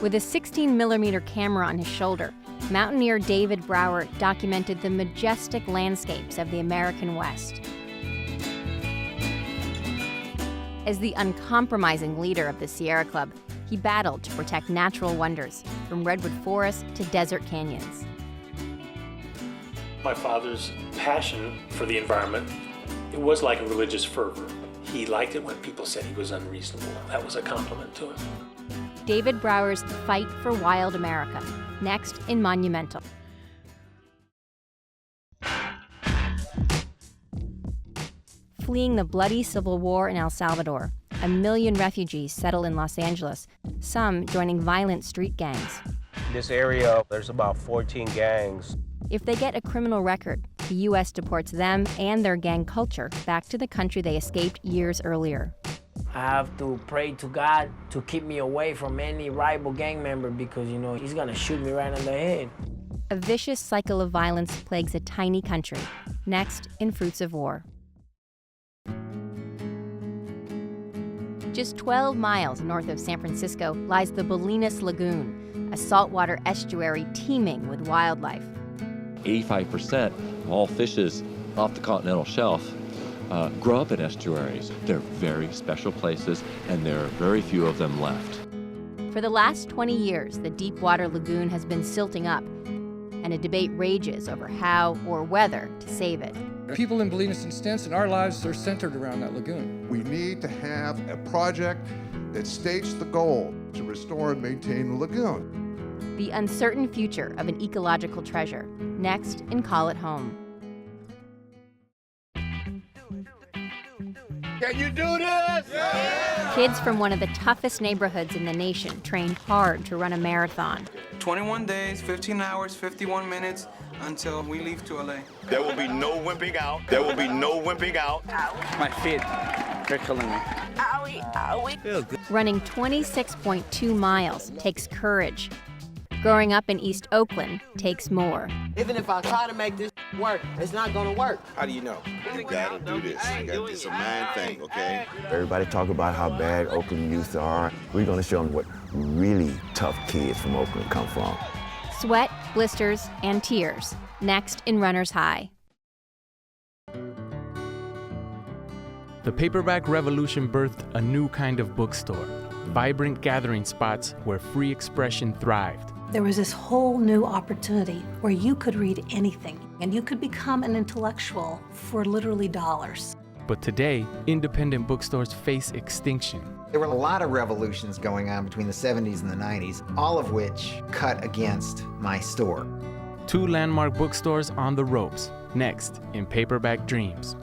With a 16mm camera on his shoulder, mountaineer David Brower documented the majestic landscapes of the American West. As the uncompromising leader of the Sierra Club, he battled to protect natural wonders, from redwood forests to desert canyons. My father's passion for the environment, it was like a religious fervor. He liked it when people said he was unreasonable. That was a compliment to him. David Brower's fight for wild America, next in Monumental. Fleeing the bloody civil war in El Salvador, 1 million refugees settle in Los Angeles, some joining violent street gangs. This area, there's about 14 gangs. If they get a criminal record, the U.S. deports them and their gang culture back to the country they escaped years earlier. I have to pray to God to keep me away from any rival gang member because, he's gonna shoot me right in the head. A vicious cycle of violence plagues a tiny country. Next in Fruits of War. Just 12 miles north of San Francisco lies the Bolinas Lagoon, a saltwater estuary teeming with wildlife. 85% of all fishes off the continental shelf grow up in estuaries. They're very special places, and there are very few of them left. For the last 20 years, the deep-water lagoon has been silting up, and a debate rages over how or whether to save it. People in Bolinas and Stinson, our lives are centered around that lagoon. We need to have a project that states the goal to restore and maintain the lagoon. The uncertain future of an ecological treasure, next in Call It Home. Can you do this? Yeah! Kids from one of the toughest neighborhoods in the nation trained hard to run a marathon. 21 days, 15 hours, 51 minutes until we leave to LA. There will be no wimping out. There will be no wimping out. My feet, they're killing me. Owie, owie. Running 26.2 miles takes courage. Growing up in East Oakland takes more. Even if I try to make this work, it's not gonna work. How do you know? You gotta do this. It's a mind thing, okay? Everybody talk about how bad Oakland youth are. We're gonna show them what really tough kids from Oakland come from. Sweat, blisters, and tears. Next in Runner's High. The paperback revolution birthed a new kind of bookstore, vibrant gathering spots where free expression thrived. There was this whole new opportunity where you could read anything, and you could become an intellectual for literally dollars. But today, independent bookstores face extinction. There were a lot of revolutions going on between the 70s and the 90s, all of which cut against my store. 2 landmark bookstores on the ropes, next in Paperback Dreams.